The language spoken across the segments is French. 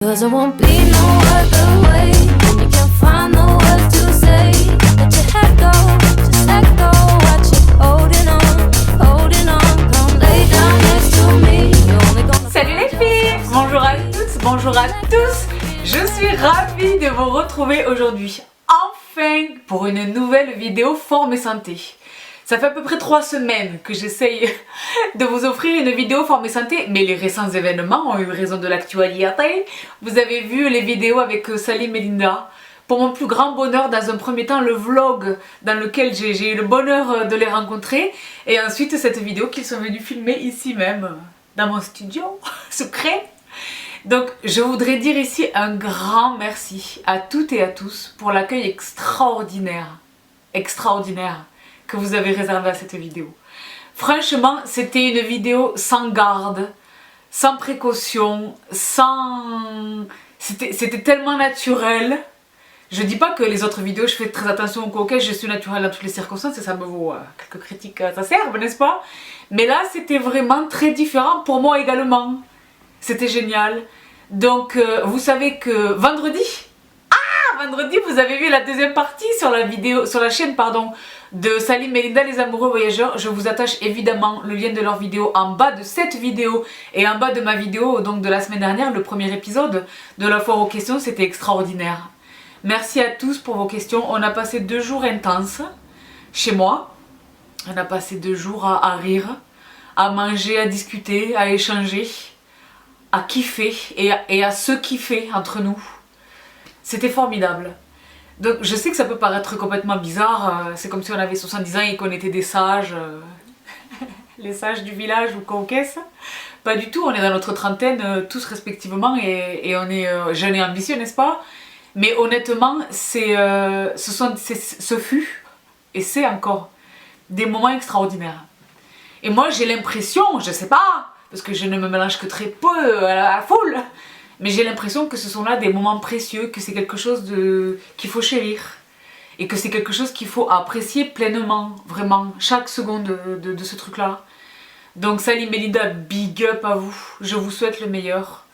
'Cause it won't be no other way. When you can't find the words to say, let your head go, just let go. Watch it holding on. Come lay down next to me. You're only gonna. Salut les filles! Bonjour à toutes, bonjour à tous. Je suis ravie de vous retrouver aujourd'hui, enfin, pour une nouvelle vidéo forme et santé. Ça fait à peu près 3 semaines que j'essaye de vous offrir une vidéo forme et santé, mais les récents événements ont eu raison de l'actualité. Vous avez vu les vidéos avec Salim et Linda. Pour mon plus grand bonheur, dans un premier temps, le vlog dans lequel j'ai eu le bonheur de les rencontrer. Et ensuite, cette vidéo qu'ils sont venus filmer ici même, dans mon studio secret. Donc, je voudrais dire ici un grand merci à toutes et à tous pour l'accueil extraordinaire que vous avez réservé à cette vidéo. Franchement, c'était une vidéo sans garde, sans précaution, C'était tellement naturel. Je dis pas que les autres vidéos, je fais très attention au coquet, je suis naturelle dans toutes les circonstances et ça me vaut quelques critiques, ça sert, n'est-ce pas? Mais là, c'était vraiment très différent pour moi également. C'était génial. Donc, vous savez que vendredi, vous avez vu la deuxième partie sur la chaîne de Salim et Linda les amoureux voyageurs. Je vous attache évidemment le lien de leur vidéo en bas de cette vidéo et en bas de ma vidéo donc de la semaine dernière, le premier épisode de la foire aux questions. C'était extraordinaire. Merci à tous pour vos questions. On a passé 2 jours intenses chez moi. On a passé 2 jours à rire, à manger, à discuter, à échanger, à kiffer et à se kiffer entre nous. C'était formidable. Donc je sais que ça peut paraître complètement bizarre, c'est comme si on avait 70 ans et qu'on était des sages, les sages du village ou quoi qu'est-ce. Pas du tout, on est dans notre trentaine tous respectivement et on est jeunes et ambitieux, n'est-ce pas? Mais honnêtement, ce fut et c'est encore des moments extraordinaires. Et moi j'ai l'impression, je sais pas, parce que je ne me mélange que très peu à la foule, mais j'ai l'impression que ce sont là des moments précieux, que c'est quelque chose qu'il faut chérir. Et que c'est quelque chose qu'il faut apprécier pleinement, vraiment, chaque seconde de ce truc-là. Donc Salim et Linda, big up à vous, je vous souhaite le meilleur.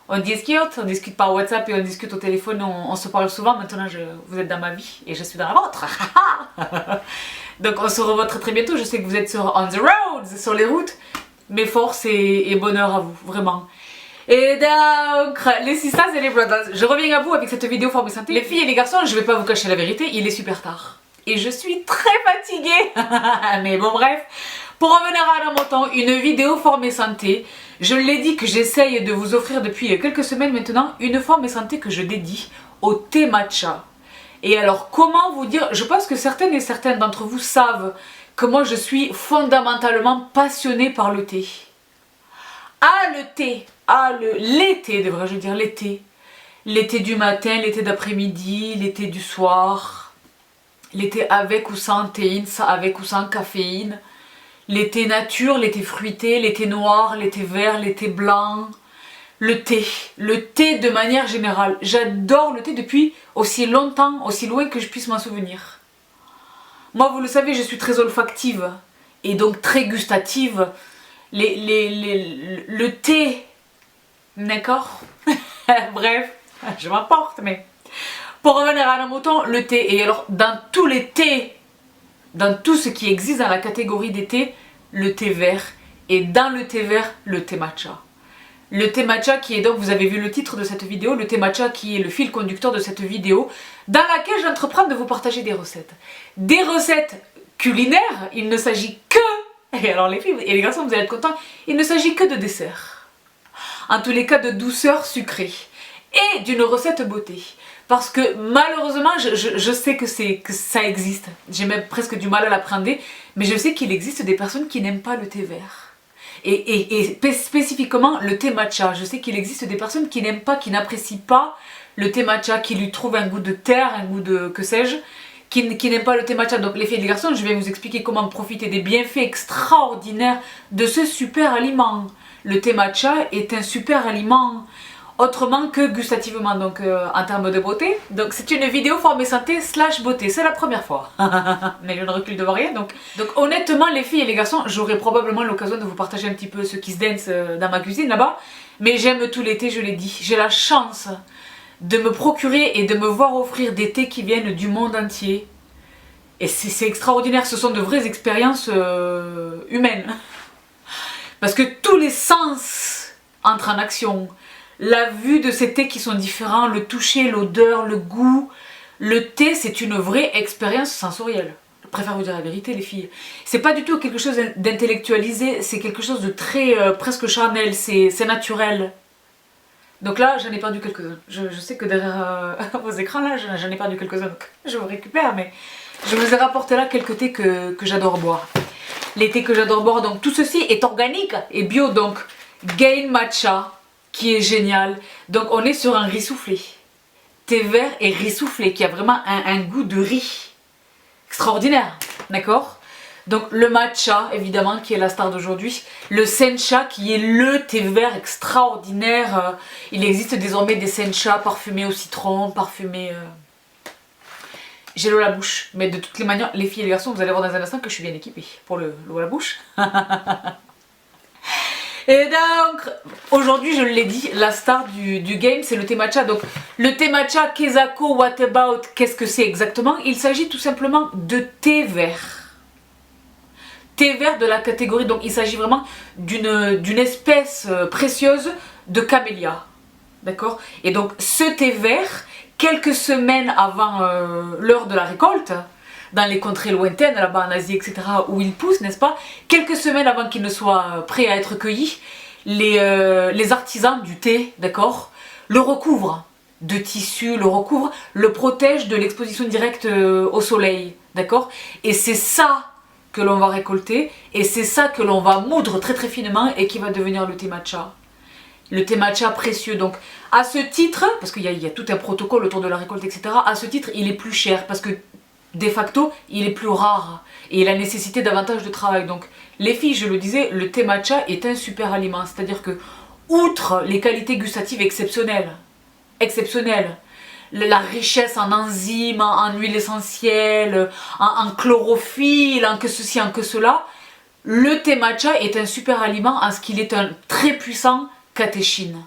On discute par WhatsApp et on discute au téléphone, on se parle souvent, maintenant vous êtes dans ma vie et je suis dans la vôtre. Donc on se revoit très bientôt, je sais que vous êtes sur on the roads, sur les routes, mais force et bonheur à vous, vraiment. Et donc, les sisters et les brothers, je reviens à vous avec cette vidéo forme et santé. Les filles et les garçons, je vais pas vous cacher la vérité, il est super tard. Et je suis très fatiguée. Mais bon bref, pour revenir à mon temps, une vidéo forme et santé. Je l'ai dit que j'essaye de vous offrir depuis quelques semaines maintenant, une forme et santé que je dédie au thé matcha. Et alors comment vous dire, je pense que certaines et certains d'entre vous savent que moi je suis fondamentalement passionnée par le thé. L'été, devrais-je dire, l'été. L'été du matin, l'été d'après-midi, l'été du soir. L'été avec ou sans théine, avec ou sans caféine. L'été nature, l'été fruité, l'été noir, l'été vert, l'été blanc. Le thé de manière générale. J'adore le thé depuis aussi longtemps, aussi loin que je puisse m'en souvenir. Moi, vous le savez, je suis très olfactive et donc très gustative. Le thé, d'accord. Bref, je m'emporte, mais pour revenir à nos moutons, le thé. Et alors, dans tous les thés, dans tout ce qui existe dans la catégorie des thés, le thé vert. Et dans le thé vert, le thé matcha. Le thé matcha qui est donc, vous avez vu le titre de cette vidéo, le thé matcha qui est le fil conducteur de cette vidéo, dans laquelle j'entreprends de vous partager des recettes. Des recettes culinaires, il ne s'agit que, et alors les filles et les garçons, vous allez être contents, il ne s'agit que de dessert. En tous les cas, de douceur sucrée. Et d'une recette beauté. Parce que malheureusement, je sais que ça existe. J'ai même presque du mal à l'appréhender. Mais je sais qu'il existe des personnes qui n'aiment pas le thé vert. Et spécifiquement le thé matcha. Je sais qu'il existe des personnes qui n'aiment pas, qui n'apprécient pas le thé matcha, qui lui trouvent un goût de terre, un goût de que sais-je, qui n'aiment pas le thé matcha. Donc les filles et les garçons, je vais vous expliquer comment profiter des bienfaits extraordinaires de ce super aliment. Le thé matcha est un super aliment. autrement que gustativement, donc en termes de beauté. Donc c'est une vidéo forme et santé slash beauté, c'est la première fois. Mais je ne recule devant rien. Donc honnêtement les filles et les garçons, j'aurai probablement l'occasion de vous partager un petit peu ce qui se dance dans ma cuisine là-bas. Mais j'aime tout l'été, je l'ai dit. J'ai la chance de me procurer et de me voir offrir des thés qui viennent du monde entier. Et c'est extraordinaire, ce sont de vraies expériences humaines. Parce que tous les sens entrent en action. La vue de ces thés qui sont différents, le toucher, l'odeur, le goût. Le thé, c'est une vraie expérience sensorielle. Je préfère vous dire la vérité, les filles. C'est pas du tout quelque chose d'intellectualisé, c'est quelque chose de très presque charnel, c'est naturel. Donc là, j'en ai perdu quelques-uns. Je sais que derrière vos écrans, là, j'en ai perdu quelques-uns. Donc je vous récupère, mais je vous ai rapporté là quelques thés que j'adore boire. Les thés que j'adore boire, donc tout ceci est organique et bio, donc Gain Matcha, qui est génial. Donc on est sur un riz soufflé. Thé vert et riz soufflé, qui a vraiment un goût de riz. Extraordinaire, d'accord? Donc le matcha, évidemment, qui est la star d'aujourd'hui. Le sencha, qui est le thé vert extraordinaire. Il existe désormais des sencha parfumés au citron, parfumés... J'ai l'eau à la bouche, mais de toutes les manières, les filles et les garçons, vous allez voir dans un instant que je suis bien équipée pour l'eau à la bouche. Et donc, aujourd'hui, je l'ai dit, la star du game, c'est le thé matcha. Donc, le thé matcha, Kezako, what about, qu'est-ce que c'est exactement? Il s'agit tout simplement de thé vert. Thé vert de la catégorie, donc il s'agit vraiment d'une espèce précieuse de camélia. D'accord? Et donc, ce thé vert, quelques semaines avant l'heure de la récolte, dans les contrées lointaines, là-bas en Asie, etc., où il pousse, n'est-ce pas? Quelques semaines avant qu'il ne soit prêt à être cueilli, les artisans du thé, d'accord, le recouvrent de tissu, le recouvrent, le protègent de l'exposition directe au soleil, d'accord? Et c'est ça que l'on va récolter, et c'est ça que l'on va moudre très très finement et qui va devenir le thé matcha. Le thé matcha précieux, donc à ce titre, parce qu'il y a tout un protocole autour de la récolte, etc., à ce titre, il est plus cher, parce que de facto, il est plus rare et il a nécessité davantage de travail. Donc, les filles, je le disais, le thé matcha est un super aliment. C'est-à-dire que, outre les qualités gustatives exceptionnelles, la richesse en enzymes, en huile essentielle, en chlorophylle, en que ceci, en que cela, le thé matcha est un super aliment en ce qu'il est un très puissant catéchine,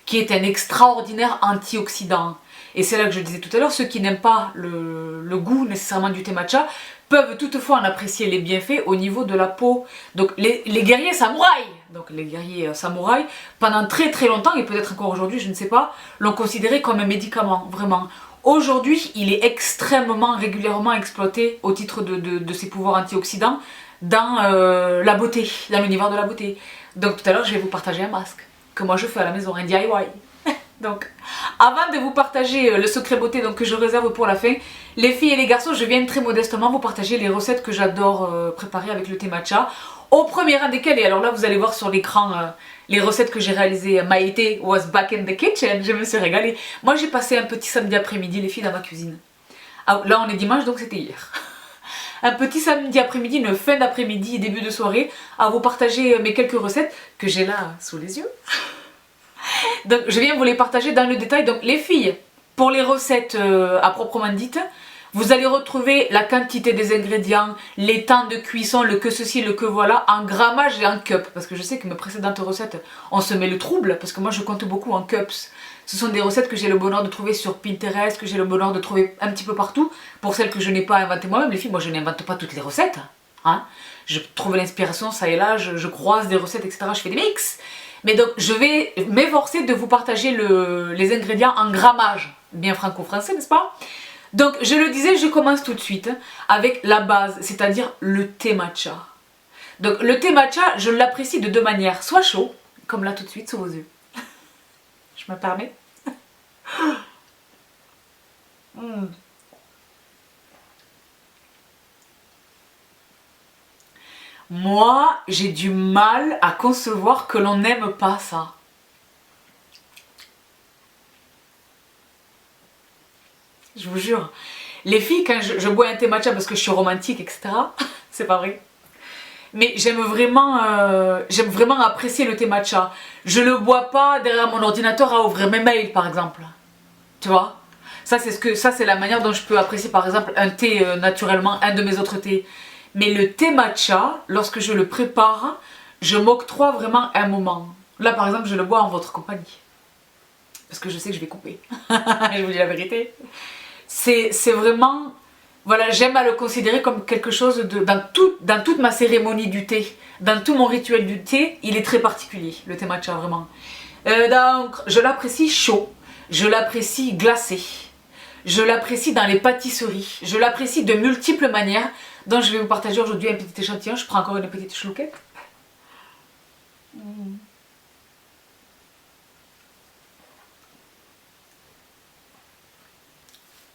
qui est un extraordinaire antioxydant. Et c'est là que je disais tout à l'heure, ceux qui n'aiment pas le goût nécessairement du thé matcha peuvent toutefois en apprécier les bienfaits au niveau de la peau. Donc les guerriers samouraïs, pendant très très longtemps, et peut-être encore aujourd'hui, je ne sais pas, l'ont considéré comme un médicament, vraiment. Aujourd'hui, il est extrêmement régulièrement exploité au titre de ses pouvoirs antioxydants dans la beauté, dans l'univers de la beauté. Donc tout à l'heure, je vais vous partager un masque que moi je fais à la maison, un DIY. Donc, avant de vous partager le secret beauté donc, que je réserve pour la fin, les filles et les garçons, je viens très modestement vous partager les recettes que j'adore préparer avec le thé matcha. Au premier rang desquelles, et alors là vous allez voir sur l'écran les recettes que j'ai réalisées, Maïté was back in the kitchen, je me suis régalée. Moi j'ai passé un petit samedi après-midi les filles dans ma cuisine. Ah, là on est dimanche donc c'était hier. Un petit samedi après-midi, une fin d'après-midi, début de soirée, à vous partager mes quelques recettes que j'ai là sous les yeux. Donc je viens vous les partager dans le détail. Donc les filles, pour les recettes à proprement dites, vous allez retrouver la quantité des ingrédients, les temps de cuisson, le que ceci, le que voilà, en grammage et en cup. Parce que je sais que mes précédentes recettes, on se met le trouble, parce que moi je compte beaucoup en cups. Ce sont des recettes que j'ai le bonheur de trouver sur Pinterest, que j'ai le bonheur de trouver un petit peu partout. Pour celles que je n'ai pas inventées moi-même, les filles, moi je n'invente pas toutes les recettes. Hein. Je trouve l'inspiration ça et là, je croise des recettes, etc. Je fais des mix. Mais donc je vais m'efforcer de vous partager les ingrédients en grammage, bien franco-français, n'est-ce pas? Donc je le disais, je commence tout de suite avec la base, c'est-à-dire le thé matcha. Donc le thé matcha, je l'apprécie de deux manières, soit chaud, comme là tout de suite sous vos yeux. Je me permets. Moi, j'ai du mal à concevoir que l'on n'aime pas ça. Je vous jure. Les filles, quand je bois un thé matcha parce que je suis romantique, etc., c'est pas vrai. mais j'aime vraiment apprécier le thé matcha. Je le bois pas derrière mon ordinateur à ouvrir mes mails par exemple. Tu vois? Ça c'est la manière dont je peux apprécier par exemple un thé naturellement, un de mes autres thés. Mais le thé matcha, lorsque je le prépare, je m'octroie vraiment un moment. Là par exemple je le bois en votre compagnie. Parce que je sais que je vais couper. Je vous dis la vérité. C'est vraiment... Voilà, j'aime à le considérer comme quelque chose de... Dans toute ma cérémonie du thé, dans tout mon rituel du thé, il est très particulier, le thé matcha, vraiment. Donc, je l'apprécie chaud, je l'apprécie glacé, je l'apprécie dans les pâtisseries, je l'apprécie de multiples manières, dont je vais vous partager aujourd'hui un petit échantillon. Je prends encore une petite chlouquette.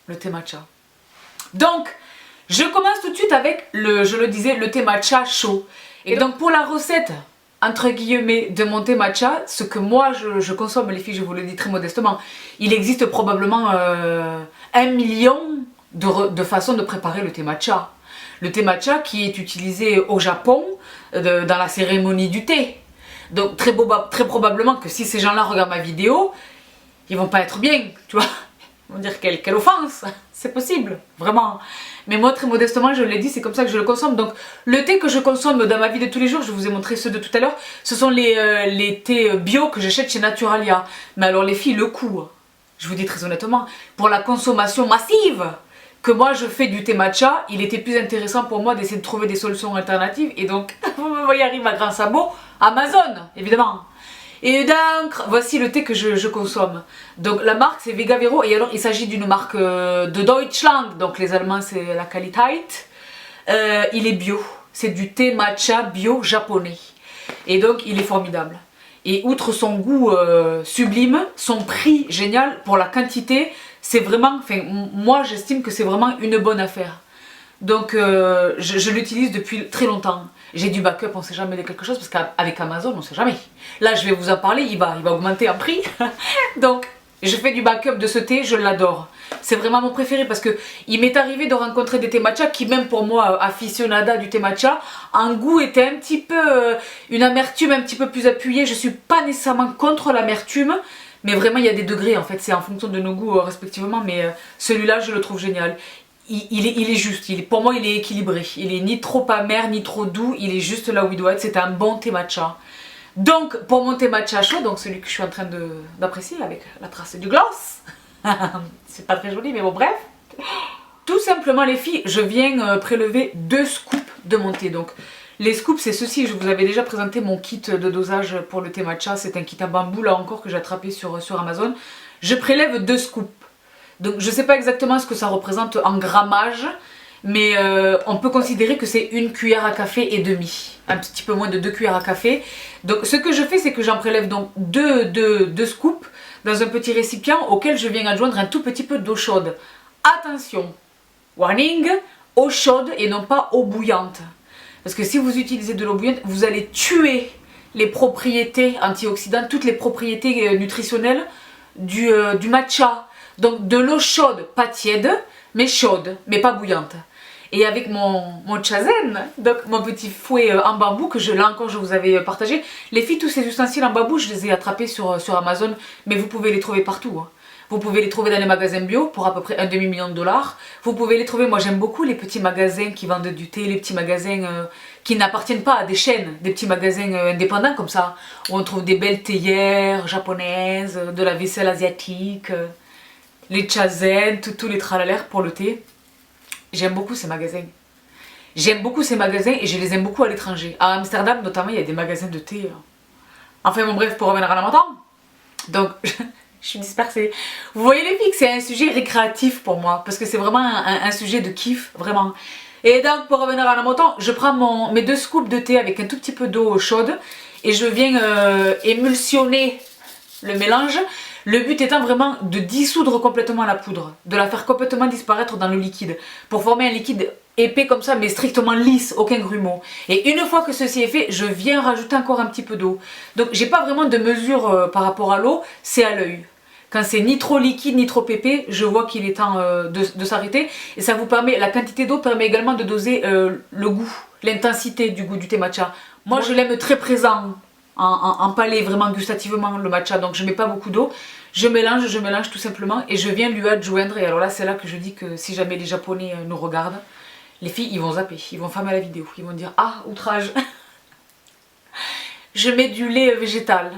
Le thé matcha. Donc, je commence tout de suite avec, je le disais, le thé matcha chaud. Et donc, pour la recette, entre guillemets, de mon thé matcha, ce que moi je consomme, les filles, je vous le dis très modestement, il existe probablement 1 million de façons de préparer le thé matcha. Le thé matcha qui est utilisé au Japon, dans la cérémonie du thé. Donc, très probablement que si ces gens-là regardent ma vidéo, ils vont pas être bien, tu vois. Ils vont dire quelle offense, c'est possible, vraiment. Mais moi, très modestement, je l'ai dit, c'est comme ça que je le consomme. Donc, le thé que je consomme dans ma vie de tous les jours, je vous ai montré ceux de tout à l'heure, ce sont les thés bio que j'achète chez Naturalia. Mais alors, les filles, le coût, je vous dis très honnêtement, pour la consommation massive que moi je fais du thé matcha, il était plus intéressant pour moi d'essayer de trouver des solutions alternatives. Et donc, vous me voyez arriver à grand sabot, Amazon, évidemment. Et donc, voici le thé que je consomme. Donc, la marque c'est Vegavero. Et alors, il s'agit d'une marque de Deutschland. Donc, les Allemands, c'est la Qualität. Il est bio. C'est du thé matcha bio japonais. Et donc, il est formidable. Et outre son goût sublime, son prix génial pour la quantité, c'est vraiment... Enfin, moi, j'estime que c'est vraiment une bonne affaire. Donc, je l'utilise depuis très longtemps. J'ai du backup, on sait jamais de quelque chose, parce qu'avec Amazon, on sait jamais. Là, je vais vous en parler, il va augmenter en prix. Donc, je fais du backup de ce thé, je l'adore. C'est vraiment mon préféré, parce que il m'est arrivé de rencontrer des thés matcha qui, même pour moi, aficionada du thé matcha, en goût était un petit peu... une amertume un petit peu plus appuyée. Je suis pas nécessairement contre l'amertume, mais vraiment, il y a des degrés, en fait. C'est en fonction de nos goûts, respectivement, mais celui-là, je le trouve génial. Il est juste, pour moi il est équilibré, il est ni trop amer ni trop doux, il est juste là où il doit être, c'est un bon thé matcha. Donc pour mon thé matcha chaud, donc celui que je suis en train d'apprécier avec la trace du gloss, c'est pas très joli mais bon bref, tout simplement les filles, je viens prélever 2 scoops de mon thé. Donc les scoops c'est ceci, je vous avais déjà présenté mon kit de dosage pour le thé matcha, c'est un kit en bambou là encore que j'ai attrapé sur Amazon. Je prélève 2 scoops. Donc je ne sais pas exactement ce que ça représente en grammage, mais on peut considérer que c'est 1 cuillère à café et demi, un petit peu moins de 2 cuillères à café. Donc ce que je fais, c'est que j'en prélève donc 2 scoops dans un petit récipient auquel je viens adjoindre un tout petit peu d'eau chaude. Attention, warning, eau chaude et non pas eau bouillante. Parce que si vous utilisez de l'eau bouillante, vous allez tuer les propriétés antioxydantes, toutes les propriétés nutritionnelles du matcha. Donc de l'eau chaude, pas tiède, mais chaude, mais pas bouillante. Et avec mon chazen, donc mon petit fouet en bambou, que là encore je vous avais partagé. Les filles, tous ces ustensiles en bambou, je les ai attrapés sur Amazon, mais vous pouvez les trouver partout. Hein. Vous pouvez les trouver dans les magasins bio pour à peu près $1,5 million. Vous pouvez les trouver, moi j'aime beaucoup les petits magasins qui vendent du thé, les petits magasins qui n'appartiennent pas à des chaînes, des petits magasins indépendants comme ça, où on trouve des belles théières japonaises, de la vaisselle asiatique... les chazen, tous les tralalaires pour le thé. J'aime beaucoup ces magasins. J'aime beaucoup ces magasins et je les aime beaucoup à l'étranger. À Amsterdam notamment, il y a des magasins de thé. Enfin bon bref, pour revenir à la montagne. Donc, je suis dispersée. Vous voyez les filles que c'est un sujet récréatif pour moi. Parce que c'est vraiment un sujet de kiff, vraiment. Et donc, pour revenir à la montagne, je prends mes 2 scoops de thé avec un tout petit peu d'eau chaude. Et je viens émulsionner le mélange. Le but étant vraiment de dissoudre complètement la poudre, de la faire complètement disparaître dans le liquide, pour former un liquide épais comme ça, mais strictement lisse, aucun grumeau. Et une fois que ceci est fait, je viens rajouter encore un petit peu d'eau. Donc j'ai pas vraiment de mesure par rapport à l'eau, c'est à l'œil. Quand c'est ni trop liquide ni trop épais, je vois qu'il est temps de s'arrêter. Et ça vous permet, la quantité d'eau permet également de doser le goût, l'intensité du goût du thé matcha. Moi je l'aime très présent en palais, vraiment gustativement le matcha, donc je mets pas beaucoup d'eau. Je mélange tout simplement et je viens lui adjoindre. Et alors là c'est là que je dis que si jamais les Japonais nous regardent, les filles ils vont zapper, ils vont fermer la vidéo, ils vont dire ah outrage. Je mets du lait végétal.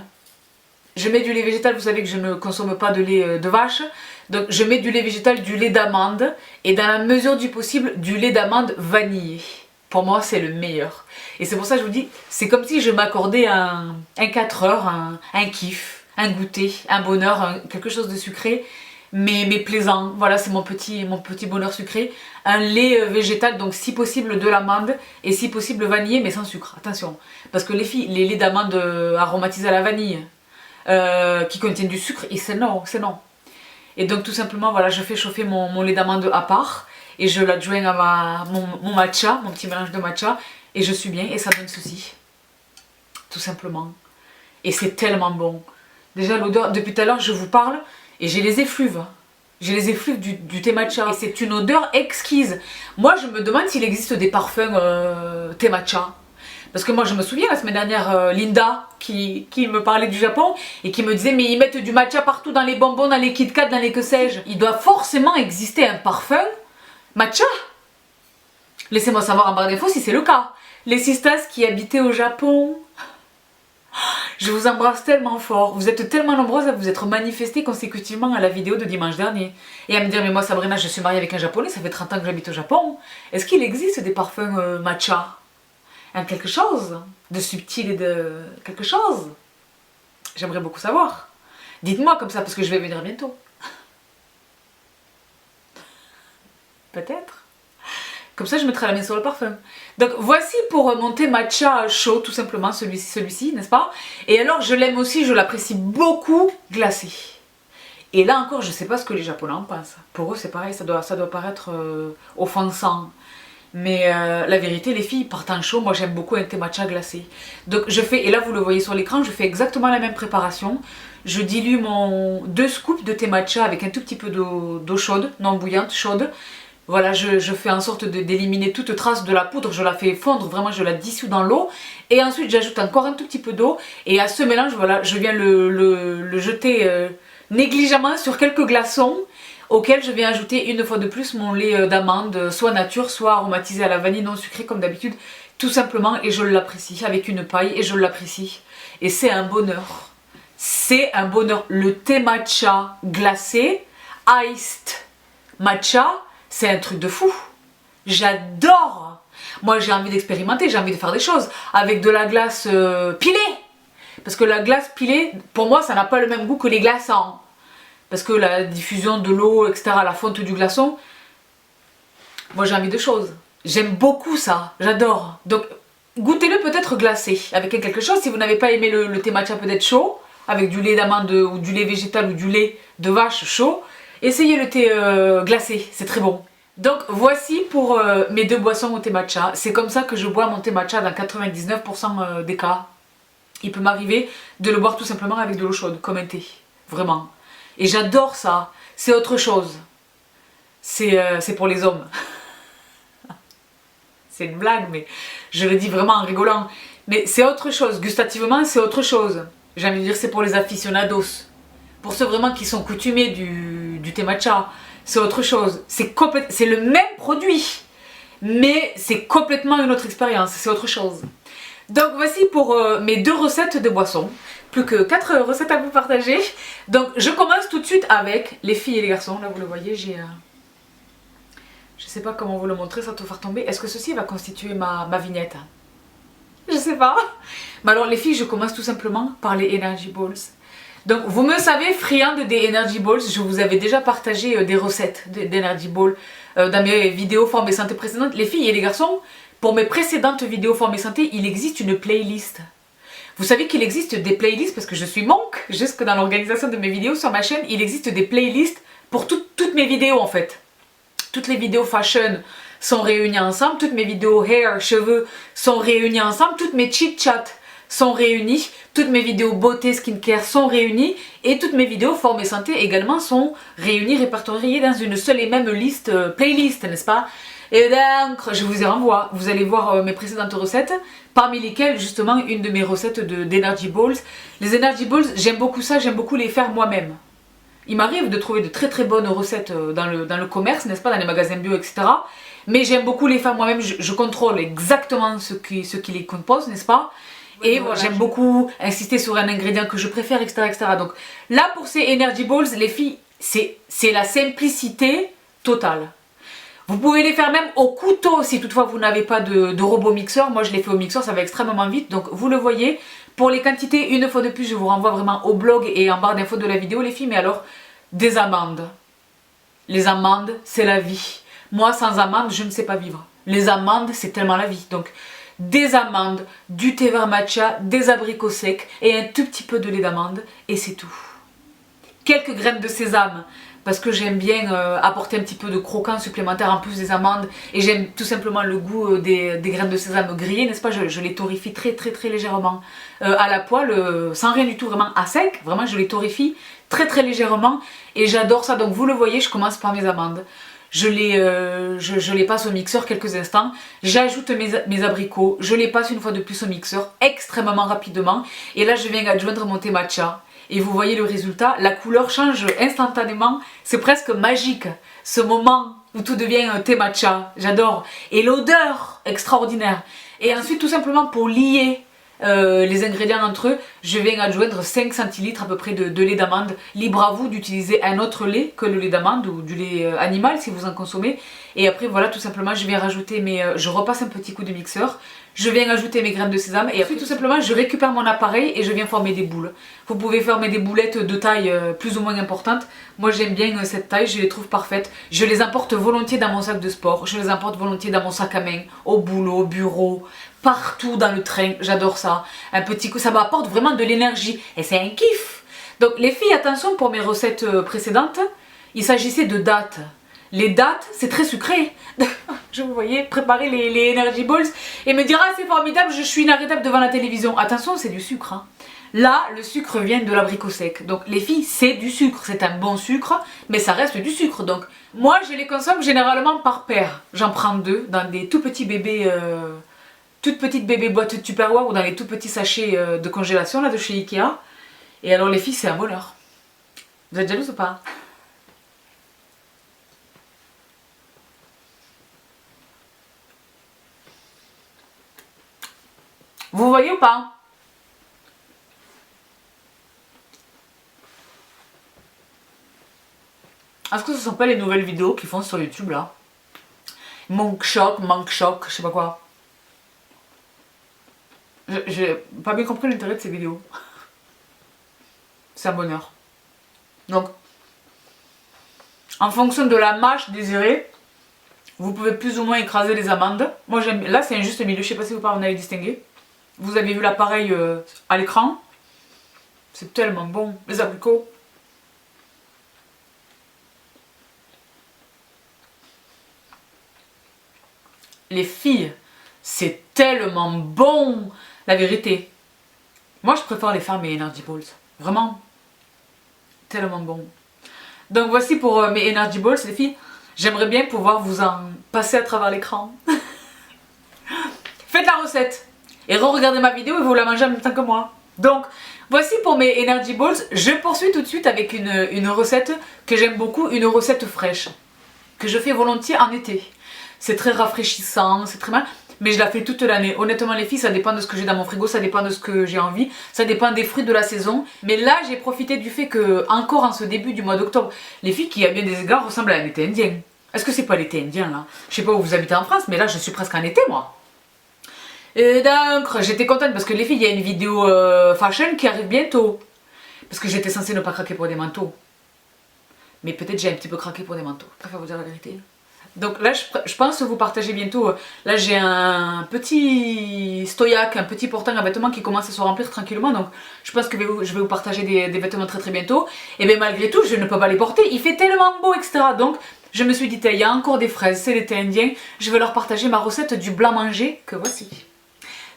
Je mets du lait végétal, vous savez que je ne consomme pas de lait de vache. Donc je mets du lait végétal, du lait d'amande et dans la mesure du possible, du lait d'amande vanillé. Pour moi, c'est le meilleur. Et c'est pour ça que je vous dis, c'est comme si je m'accordais un 4 heures, un kiff, un goûter, un bonheur, quelque chose de sucré, mais plaisant. Voilà, c'est mon petit bonheur sucré. Un lait végétal, donc si possible de l'amande et si possible vanillé, mais sans sucre. Attention, parce que les filles, les laits d'amande aromatisés à la vanille, qui contiennent du sucre, et c'est non, c'est non. Et donc tout simplement, voilà, je fais chauffer mon lait d'amande à part et je l'adjoins à mon matcha, mon petit mélange de matcha, et je suis bien et ça donne ceci. Tout simplement. Et c'est tellement bon. Déjà l'odeur, depuis tout à l'heure je vous parle et j'ai les effluves. J'ai les effluves du thé matcha et c'est une odeur exquise. Moi je me demande s'il existe des parfums thé matcha. Parce que moi je me souviens la semaine dernière, Linda qui me parlait du Japon et qui me disait mais ils mettent du matcha partout dans les bonbons, dans les Kit Kat, dans les que sais-je. Il doit forcément exister un parfum matcha. Laissez-moi savoir en barre d'infos si c'est le cas. Les sistas qui habitaient au Japon, je vous embrasse tellement fort. Vous êtes tellement nombreuses à vous être manifestées consécutivement à la vidéo de dimanche dernier. Et à me dire mais moi Sabrina je suis mariée avec un japonais, ça fait 30 ans que j'habite au Japon. Est-ce qu'il existe des parfums matcha? Quelque chose de subtil et de quelque chose. J'aimerais beaucoup savoir. Dites-moi comme ça parce que je vais venir bientôt. Peut-être. Comme ça je mettrai la main sur le parfum. Donc voici pour mon thé matcha chaud tout simplement, celui-ci, n'est-ce pas? Et alors je l'aime aussi, je l'apprécie beaucoup glacé. Et là encore je sais pas ce que les Japonais en pensent. Pour eux c'est pareil, ça doit paraître offensant. Mais la vérité, les filles, par temps chaud, moi j'aime beaucoup un thé matcha glacé. Donc je fais, et là vous le voyez sur l'écran, je fais exactement la même préparation. Je dilue mon 2 scoops de thé matcha avec un tout petit peu d'eau chaude, non bouillante, chaude. Voilà, je fais en sorte d'éliminer toute trace de la poudre, je la fais fondre, vraiment je la dissous dans l'eau. Et ensuite j'ajoute encore un tout petit peu d'eau. Et à ce mélange, voilà, je viens le jeter négligemment sur quelques glaçons. Auquel je viens ajouter une fois de plus mon lait d'amande, soit nature, soit aromatisé à la vanille non sucré comme d'habitude, tout simplement, et je l'apprécie avec une paille et je l'apprécie. Et c'est un bonheur. C'est un bonheur. Le thé matcha glacé, iced matcha, c'est un truc de fou. J'adore. Moi j'ai envie d'expérimenter, j'ai envie de faire des choses avec de la glace pilée. Parce que la glace pilée, pour moi ça n'a pas le même goût que les glaçants. Parce que la diffusion de l'eau, etc., la fonte du glaçon, moi j'ai envie de choses. J'aime beaucoup ça, j'adore. Donc goûtez-le peut-être glacé, avec quelque chose. Si vous n'avez pas aimé le thé matcha peut-être chaud, avec du lait d'amande ou du lait végétal ou du lait de vache chaud, essayez le thé glacé, c'est très bon. Donc voici pour mes 2 boissons au thé matcha. C'est comme ça que je bois mon thé matcha dans 99% des cas. Il peut m'arriver de le boire tout simplement avec de l'eau chaude, comme un thé, vraiment. Et j'adore ça, c'est autre chose. C'est pour les hommes. C'est une blague, mais je le dis vraiment en rigolant. Mais c'est autre chose, gustativement c'est autre chose. J'ai envie de dire c'est pour les aficionados. Pour ceux vraiment qui sont coutumés du thé matcha, c'est autre chose. C'est le même produit, mais c'est complètement une autre expérience, c'est autre chose. Donc voici pour mes 2 recettes de boissons. Plus que 4 recettes à vous partager. Donc je commence tout de suite avec les filles et les garçons. Là vous le voyez, j'ai... Je sais pas comment vous le montrer sans tout faire tomber. Est-ce que ceci va constituer ma vignette? Je sais pas. Mais alors les filles, je commence tout simplement par les Energy Balls. Donc vous me savez, friande des Energy Balls. Je vous avais déjà partagé des recettes d'Energy Balls dans mes vidéos forme et santé précédentes. Les filles et les garçons, pour mes précédentes vidéos forme et santé, il existe une playlist. Vous savez qu'il existe des playlists, parce que je suis monk, jusque dans l'organisation de mes vidéos sur ma chaîne, il existe des playlists pour toutes mes vidéos en fait. Toutes les vidéos fashion sont réunies ensemble, toutes mes vidéos hair, cheveux sont réunies ensemble, toutes mes chit-chat sont réunies, toutes mes vidéos beauté, skincare sont réunies et toutes mes vidéos forme et santé également sont réunies, répertoriées dans une seule et même liste, playlist, n'est-ce pas? Et donc, je vous y renvoie, vous allez voir mes précédentes recettes, parmi lesquelles justement une de mes recettes d'Energy Balls. Les Energy Balls, j'aime beaucoup ça, j'aime beaucoup les faire moi-même. Il m'arrive de trouver de très très bonnes recettes dans le commerce, n'est-ce pas, dans les magasins bio, etc. Mais j'aime beaucoup les faire moi-même, je contrôle exactement ce qui les compose, n'est-ce pas? Et voilà, j'aime beaucoup insister sur un ingrédient que je préfère, etc., etc. Donc là, pour ces Energy Balls, les filles, c'est la simplicité totale. Vous pouvez les faire même au couteau si toutefois vous n'avez pas de robot mixeur. Moi je les fais au mixeur, ça va extrêmement vite. Donc vous le voyez. Pour les quantités, une fois de plus, je vous renvoie vraiment au blog et en barre d'infos de la vidéo les filles. Mais alors, des amandes. Les amandes, c'est la vie. Moi sans amandes, je ne sais pas vivre. Les amandes, c'est tellement la vie. Donc des amandes, du thé vert matcha, des abricots secs et un tout petit peu de lait d'amande. Et c'est tout. Quelques graines de sésame. Parce que j'aime bien apporter un petit peu de croquant supplémentaire en plus des amandes et j'aime tout simplement le goût des graines de sésame grillées, n'est-ce pas? Je les torréfie très très très légèrement à la poêle, sans rien du tout, vraiment à sec, vraiment je les torréfie très très légèrement et j'adore ça. Donc vous le voyez, je commence par mes amandes, je les passe au mixeur quelques instants, j'ajoute mes abricots, je les passe une fois de plus au mixeur extrêmement rapidement et là je viens adjoindre mon thé matcha. Et vous voyez le résultat, la couleur change instantanément, c'est presque magique. Ce moment où tout devient thé matcha, j'adore. Et l'odeur extraordinaire. Et ensuite tout simplement pour lier les ingrédients entre eux, je viens adjoindre 5 centilitres à peu près de lait d'amande. Libre à vous d'utiliser un autre lait que le lait d'amande ou du lait animal si vous en consommez. Et après voilà, tout simplement je viens rajouter je repasse un petit coup de mixeur. Je viens ajouter mes graines de sésame et après tout simplement je récupère mon appareil et je viens former des boules. Vous pouvez former des boulettes de taille plus ou moins importante. Moi j'aime bien cette taille, je les trouve parfaites. Je les emporte volontiers dans mon sac de sport, je les emporte volontiers dans mon sac à main, au boulot, au bureau, partout dans le train, j'adore ça. Un petit coup, ça m'apporte vraiment de l'énergie et c'est un kiff. Donc les filles, attention pour mes recettes précédentes, il s'agissait de dattes. Les dattes, c'est très sucré. Je vous voyais préparer les Energy Balls et me dire ah c'est formidable, je suis inarrêtable devant la télévision. Attention, c'est du sucre. Hein. Là, le sucre vient de l'abricot sec. Donc les filles, c'est du sucre. C'est un bon sucre, mais ça reste du sucre. Donc moi, je les consomme généralement par paire. J'en prends 2 dans des tout petits bébés, toutes petites bébés boîtes Tupperware ou dans les tout petits sachets de congélation là de chez Ikea. Et alors les filles, c'est un bonheur. Vous êtes jalouses ou pas? Vous voyez ou pas? Est-ce que ce sont pas les nouvelles vidéos qu'ils font sur YouTube là? Manque choc, je sais pas quoi. J'ai pas bien compris l'intérêt de ces vidéos. C'est un bonheur. Donc, en fonction de la mâche désirée, vous pouvez plus ou moins écraser les amandes. Moi j'aime, là c'est un juste milieu, je sais pas si vous en avez distingué. Vous avez vu l'appareil à l'écran. C'est tellement bon, les abricots. Les filles, c'est tellement bon. La vérité, moi je préfère les faire mes Energy Balls. Vraiment, tellement bon. Donc voici pour mes Energy Balls les filles. J'aimerais bien pouvoir vous en passer à travers l'écran. Faites la recette et re-regardez ma vidéo et vous la mangez en même temps que moi. Donc voici pour mes Energy Balls. Je poursuis tout de suite avec une recette que j'aime beaucoup, une recette fraîche que je fais volontiers en été. C'est très rafraîchissant, c'est très mal, mais je la fais toute l'année. Honnêtement les filles, ça dépend de ce que j'ai dans mon frigo, ça dépend de ce que j'ai envie, ça dépend des fruits de la saison. Mais là j'ai profité du fait que, encore en ce début du mois d'octobre, les filles qui à bien des égards ressemblent à un été indien. Est-ce que c'est pas l'été indien là? Je sais pas où vous habitez en France, mais là je suis presque en été moi. Et donc j'étais contente parce que les filles, il y a une vidéo fashion qui arrive bientôt. Parce que j'étais censée ne pas craquer pour des manteaux. Mais peut-être j'ai un petit peu craqué pour des manteaux, je préfère vous dire la vérité. Donc là je pense vous partager bientôt, là j'ai un petit stoyac, un petit portant à vêtements qui commence à se remplir tranquillement. Donc je pense que je vais vous partager des vêtements très bientôt. Et bien malgré tout je ne peux pas les porter, il fait tellement beau etc. Donc je me suis dit il y a encore des fraises, c'est l'été indien. Je vais leur partager ma recette du blanc manger que voici.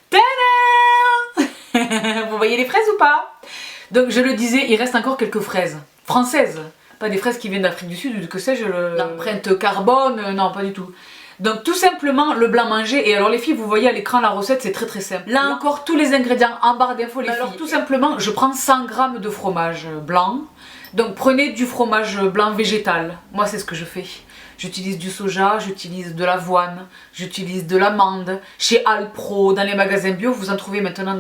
Tadam! Vous voyez les fraises ou pas? Donc je le disais, il reste encore quelques fraises françaises. Pas des fraises qui viennent d'Afrique du Sud ou que sais-je, l'empreinte carbone, non pas du tout. Donc tout simplement le blanc mangé. Et alors les filles, vous voyez à l'écran la recette, c'est très simple. Là encore tous les ingrédients en barre d'infos les filles. Alors tout simplement je prends 100 g de fromage blanc. Donc prenez du fromage blanc végétal. Moi c'est ce que je fais. J'utilise du soja, j'utilise de l'avoine, j'utilise de l'amande. Chez Alpro, dans les magasins bio, vous en trouvez maintenant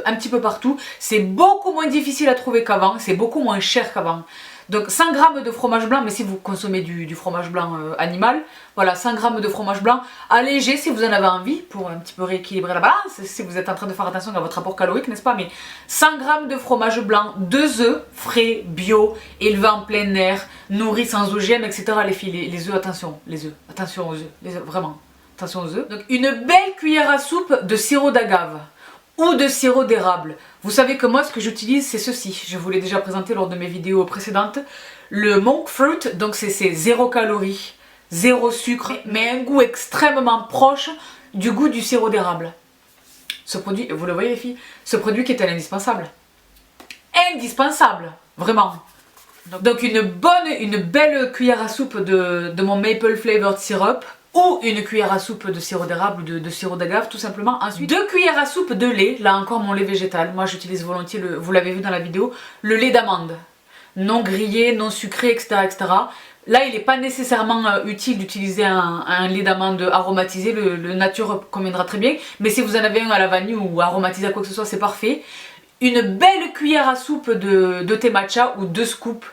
un petit peu partout. C'est beaucoup moins difficile à trouver qu'avant, c'est beaucoup moins cher qu'avant. Donc 100 g de fromage blanc, mais si vous consommez du fromage blanc animal, voilà 100 g de fromage blanc allégé si vous en avez envie, pour un petit peu rééquilibrer la balance, si vous êtes en train de faire attention à votre rapport calorique, n'est-ce pas? Mais 100 g de fromage blanc, 2 œufs frais, bio, élevés en plein air, nourris sans OGM, etc. Les filles, les œufs, attention, les œufs, attention aux œufs, vraiment, attention aux œufs. Donc une belle cuillère à soupe de sirop d'agave ou de sirop d'érable. Vous savez que moi ce que j'utilise c'est ceci, je vous l'ai déjà présenté lors de mes vidéos précédentes, le monk fruit, donc c'est 0 calories, 0 sucre, mais un goût extrêmement proche du goût du sirop d'érable. Ce produit, vous le voyez les filles, ce produit qui est un indispensable. Indispensable, vraiment. Donc une belle cuillère à soupe de mon maple flavored syrup, ou une cuillère à soupe de sirop d'érable ou de sirop d'agave tout simplement. Ensuite 2 cuillères à soupe de lait, là encore mon lait végétal, moi j'utilise volontiers, vous l'avez vu dans la vidéo, le lait d'amande, non grillé, non sucré, etc. Là il n'est pas nécessairement utile d'utiliser un lait d'amande aromatisé, le nature conviendra très bien, mais si vous en avez un à la vanille ou aromatisé à quoi que ce soit c'est parfait. Une belle cuillère à soupe de thé matcha ou 2 scoops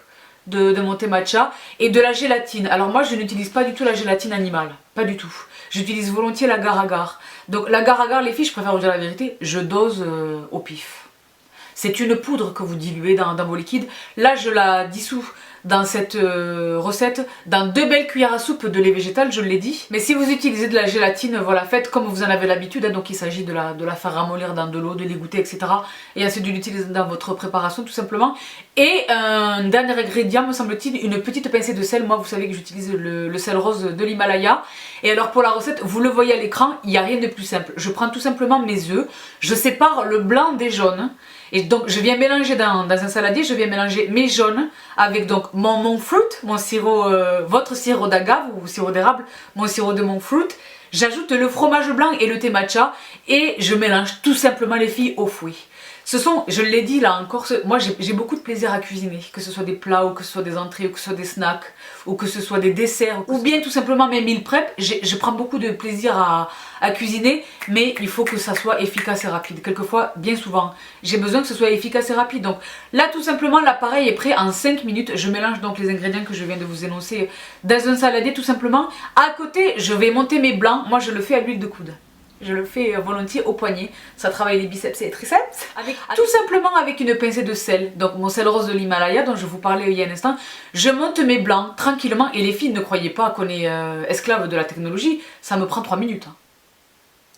de mon thé matcha et de la gélatine. Alors moi je n'utilise pas du tout la gélatine animale, pas du tout. J'utilise volontiers l'agar-agar. Donc l'agar-agar les filles, je préfère vous dire la vérité, je dose au pif. C'est une poudre que vous diluez dans vos liquides. Là je la dissous dans cette recette dans 2 belles cuillères à soupe de lait végétal, je l'ai dit. Mais si vous utilisez de la gélatine, voilà, faites comme vous en avez l'habitude, hein, donc il s'agit de la faire ramollir dans de l'eau, de l'égoutter, etc. Et ensuite de l'utiliser dans votre préparation tout simplement. Et un dernier ingrédient, me semble-t-il, une petite pincée de sel. Moi vous savez que j'utilise le sel rose de l'Himalaya. Et alors pour la recette, vous le voyez à l'écran, il n'y a rien de plus simple. Je prends tout simplement mes œufs, je sépare le blanc des jaunes. Et donc je viens mélanger dans un saladier, je viens mélanger mes jaunes avec donc mon monk fruit, mon sirop, votre sirop d'agave ou sirop d'érable, mon sirop de monk fruit. J'ajoute le fromage blanc et le thé matcha et je mélange tout simplement les filles au fouet. Ce sont, je l'ai dit là encore, moi j'ai beaucoup de plaisir à cuisiner, que ce soit des plats ou que ce soit des entrées ou que ce soit des snacks ou que ce soit des desserts ou bien tout simplement mes meal prep, je prends beaucoup de plaisir à cuisiner, mais il faut que ça soit efficace et rapide. Quelquefois, bien souvent, j'ai besoin que ce soit efficace et rapide. Donc là tout simplement l'appareil est prêt en 5 minutes, je mélange donc les ingrédients que je viens de vous énoncer dans un saladier tout simplement. À côté, je vais monter mes blancs, moi je le fais à l'huile de coude. Je le fais volontiers au poignet, ça travaille les biceps et les triceps. Tout simplement avec une pincée de sel, donc mon sel rose de l'Himalaya dont je vous parlais il y a un instant. Je monte mes blancs tranquillement et les filles ne croyez pas qu'on est esclaves de la technologie, ça me prend 3 minutes.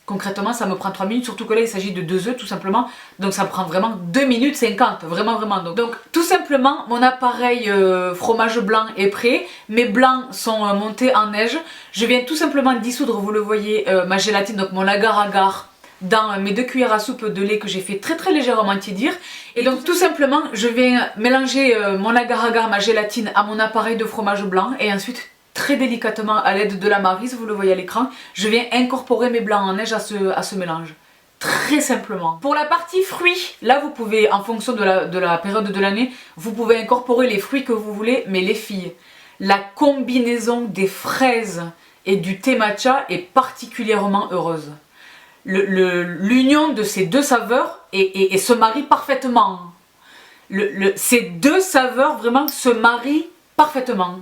Concrètement ça me prend 3 minutes, surtout que là il s'agit de 2 œufs tout simplement, donc ça me prend vraiment 2 minutes 50, vraiment. Donc tout simplement mon appareil fromage blanc est prêt, mes blancs sont montés en neige, je viens tout simplement dissoudre, vous le voyez, ma gélatine, donc mon agar-agar dans mes 2 cuillères à soupe de lait que j'ai fait très légèrement tiédir. Et donc tout simplement je viens mélanger mon agar-agar, ma gélatine à mon appareil de fromage blanc et ensuite très délicatement à l'aide de la maryse, vous le voyez à l'écran, je viens incorporer mes blancs en neige à ce mélange. Très simplement. Pour la partie fruits, là vous pouvez, en fonction de la période de l'année, vous pouvez incorporer les fruits que vous voulez, mais les filles, la combinaison des fraises et du thé matcha est particulièrement heureuse. L'union de ces 2 saveurs et se marie parfaitement. Ces 2 saveurs vraiment se marient parfaitement.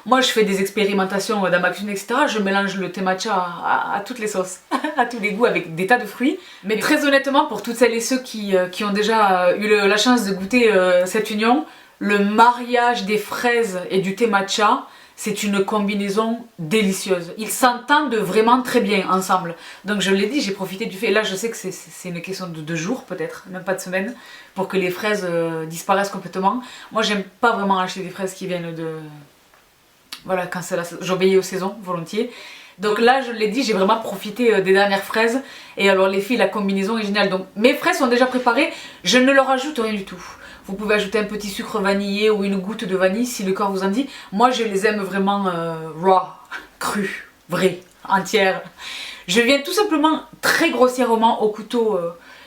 Moi je fais des expérimentations dans ma cuisine, etc. Je mélange le thé matcha à toutes les sauces, à tous les goûts avec des tas de fruits. Mais très honnêtement, pour toutes celles et ceux qui ont déjà eu la chance de goûter cette union, le mariage des fraises et du thé matcha, c'est une combinaison délicieuse. Ils s'entendent vraiment très bien ensemble. Donc je l'ai dit, j'ai profité du fait, là je sais que c'est une question de jours peut-être, même pas de semaines, pour que les fraises disparaissent complètement. Moi j'aime pas vraiment acheter des fraises qui viennent de... Voilà, quand c'est la saison, j'obéis aux saisons volontiers. Donc là, je l'ai dit, j'ai vraiment profité des dernières fraises. Et alors les filles, la combinaison est géniale. Donc mes fraises sont déjà préparées, je ne leur ajoute rien du tout. Vous pouvez ajouter un petit sucre vanillé ou une goutte de vanille si le corps vous en dit. Moi, je les aime vraiment raw, crues, vraies, entières. Je viens tout simplement très grossièrement au couteau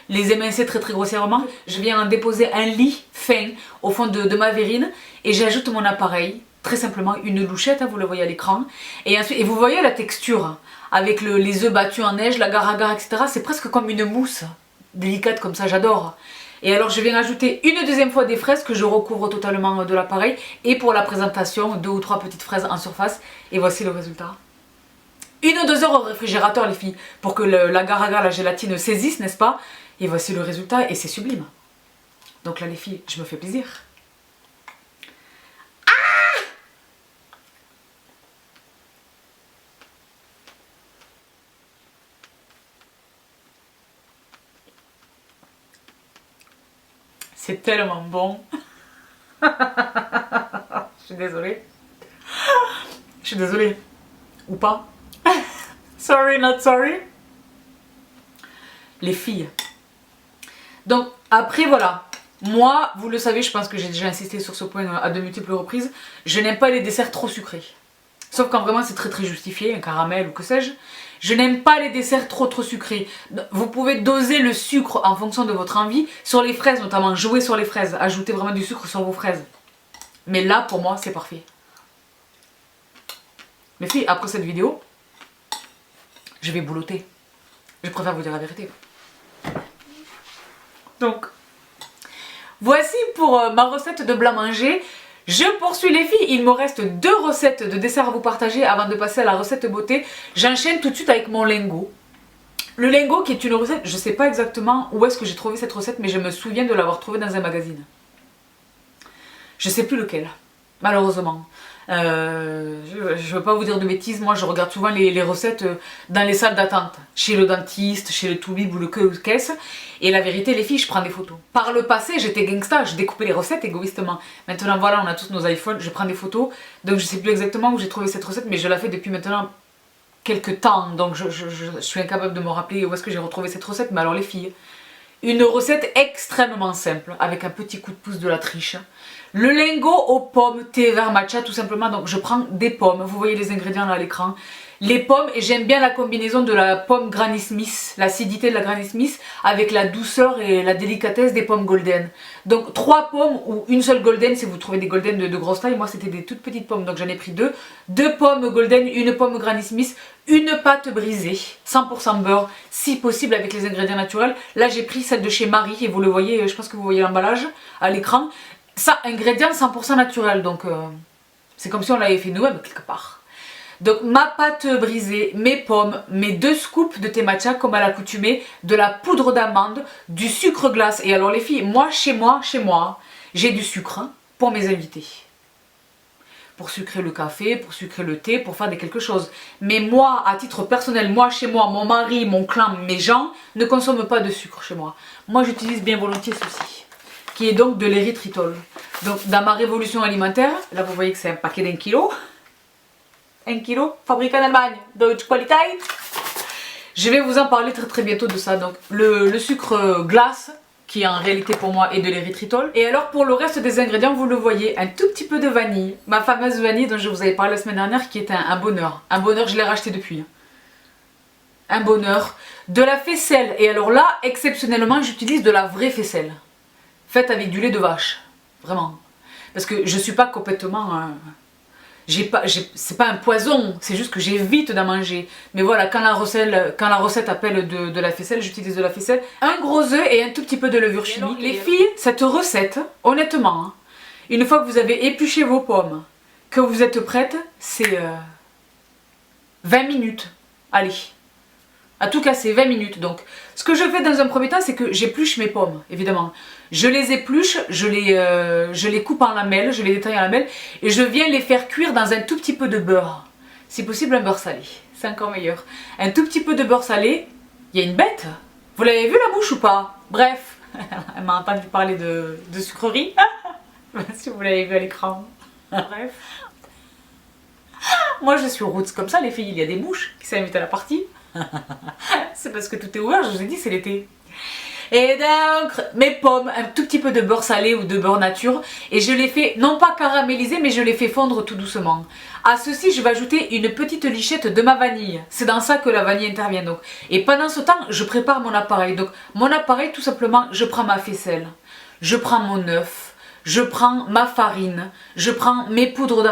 les émincer très grossièrement. Je viens en déposer un lit fin au fond de ma verrine et j'ajoute mon appareil. Très simplement une louchette, hein, vous le voyez à l'écran. Et ensuite, et vous voyez la texture avec les œufs battus en neige, l'agar-agar, etc. C'est presque comme une mousse délicate comme ça, j'adore. Et alors je viens ajouter une deuxième fois des fraises que je recouvre totalement de l'appareil. Et pour la présentation, 2 ou 3 petites fraises en surface. Et voici le résultat. 1 ou 2 heures au réfrigérateur les filles, pour que l'agar-agar, la gélatine saisisse, n'est-ce pas? Et voici le résultat et c'est sublime. Donc là les filles, je me fais plaisir. C'est tellement bon. Je suis désolée. Je suis désolée. Ou pas. Sorry, not sorry. Les filles. Donc, après, voilà. Moi, vous le savez, je pense que j'ai déjà insisté sur ce point à de multiples reprises. Je n'aime pas les desserts trop sucrés. Sauf quand vraiment c'est très justifié, un caramel ou que sais-je. Je n'aime pas les desserts trop sucrés. Vous pouvez doser le sucre en fonction de votre envie. Sur les fraises notamment, jouer sur les fraises. Ajoutez vraiment du sucre sur vos fraises. Mais là, pour moi, c'est parfait. Les filles, après cette vidéo, je vais boulotter. Je préfère vous dire la vérité. Donc, voici pour ma recette de blanc manger. Je poursuis les filles, il me reste 2 recettes de dessert à vous partager avant de passer à la recette beauté. J'enchaîne tout de suite avec mon lingot. Le lingot qui est une recette, je ne sais pas exactement où est-ce que j'ai trouvé cette recette, mais je me souviens de l'avoir trouvée dans un magazine. Je ne sais plus lequel, malheureusement. Je ne veux pas vous dire de bêtises, moi je regarde souvent les recettes dans les salles d'attente, chez le dentiste, chez le toubib ou le caisse. Et la vérité les filles, je prends des photos. Par le passé j'étais gangsta, je découpais les recettes égoïstement. Maintenant voilà, on a tous nos iPhones, je prends des photos. Donc je sais plus exactement où j'ai trouvé cette recette, mais je la fais depuis maintenant quelques temps. Donc je suis incapable de me rappeler où est-ce que j'ai retrouvé cette recette. Mais alors les filles, une recette extrêmement simple, avec un petit coup de pouce de la triche. Le lingot aux pommes, thé vert matcha tout simplement. Donc je prends des pommes, vous voyez les ingrédients là à l'écran. Les pommes, et j'aime bien la combinaison de la pomme Granny Smith, l'acidité de la Granny Smith avec la douceur et la délicatesse des pommes golden. Donc 3 pommes ou une seule golden si vous trouvez des golden de grosse taille. Moi c'était des toutes petites pommes donc j'en ai pris 2. 2 pommes golden, une pomme Granny Smith, une pâte brisée, 100% beurre, si possible avec les ingrédients naturels. Là j'ai pris celle de chez Marie et vous le voyez, je pense que vous voyez l'emballage à l'écran. Ça, ingrédients 100% naturels, donc c'est comme si on l'avait fait nous-mêmes quelque part. Donc ma pâte brisée, mes pommes, mes 2 scoops de thé matcha comme à l'accoutumée, de la poudre d'amande, du sucre glace. Et alors les filles, moi, chez moi, j'ai du sucre hein, pour mes invités. Pour sucrer le café, pour sucrer le thé, pour faire des quelque chose. Mais moi, à titre personnel, moi, chez moi, mon mari, mon clan, mes gens ne consomment pas de sucre chez moi. Moi, j'utilise bien volontiers ceci, qui est donc de l'érythritol. Donc dans ma révolution alimentaire, là vous voyez que c'est un paquet d'1 kilo. 1 kilo, fabriqué en Allemagne, Deutsche Qualität. Je vais vous en parler très bientôt de ça. Donc le sucre glace, qui en réalité pour moi est de l'érythritol. Et alors pour le reste des ingrédients, vous le voyez, un tout petit peu de vanille. Ma fameuse vanille dont je vous avais parlé la semaine dernière, qui est un bonheur. Un bonheur, je l'ai racheté depuis. Un bonheur. De la faisselle. Et alors là, exceptionnellement, j'utilise de la vraie faisselle. Faite avec du lait de vache, vraiment. Parce que je suis pas complètement... c'est pas un poison, c'est juste que j'évite d'en manger. Mais voilà, quand la recette appelle de la faisselle, j'utilise de la faisselle. Un gros œuf et un tout petit peu de levure chimique. Les filles, cette recette, honnêtement, hein, une fois que vous avez épluché vos pommes, que vous êtes prêtes, c'est 20 minutes. Allez. À tout casser, 20 minutes. Donc, ce que je fais dans un premier temps, c'est que j'épluche mes pommes, évidemment. Je les épluche, je les coupe en lamelles, je les détaille en lamelles et je viens les faire cuire dans un tout petit peu de beurre. Si possible, un beurre salé. C'est encore meilleur. Un tout petit peu de beurre salé. Il y a une bête. Vous l'avez vu la mouche ou pas? Bref, elle m'a entendu parler de sucrerie. Si vous l'avez vu à l'écran. Bref. Moi je suis roots comme ça les filles, il y a des mouches qui s'invitent à la partie. C'est parce que tout est ouvert, je vous ai dit c'est l'été. Et donc mes pommes, un tout petit peu de beurre salé ou de beurre nature, et je les fais non pas caraméliser mais je les fais fondre tout doucement. À ceci je vais ajouter une petite lichette de ma vanille, c'est dans ça que la vanille intervient donc. Et pendant ce temps je prépare mon appareil, donc mon appareil tout simplement je prends ma faisselle, je prends mon œuf, je prends ma farine, je prends ma poudre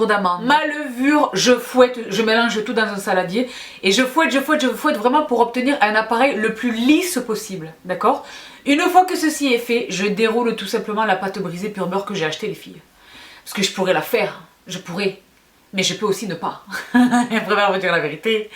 d'amande, ma levure, je fouette, je mélange tout dans un saladier et je fouette vraiment pour obtenir un appareil le plus lisse possible, d'accord? Une fois que ceci est fait, je déroule tout simplement la pâte brisée pur beurre que j'ai acheté les filles. Parce que je pourrais la faire, je pourrais. Mais je peux aussi ne pas. Je préfère vous dire la vérité.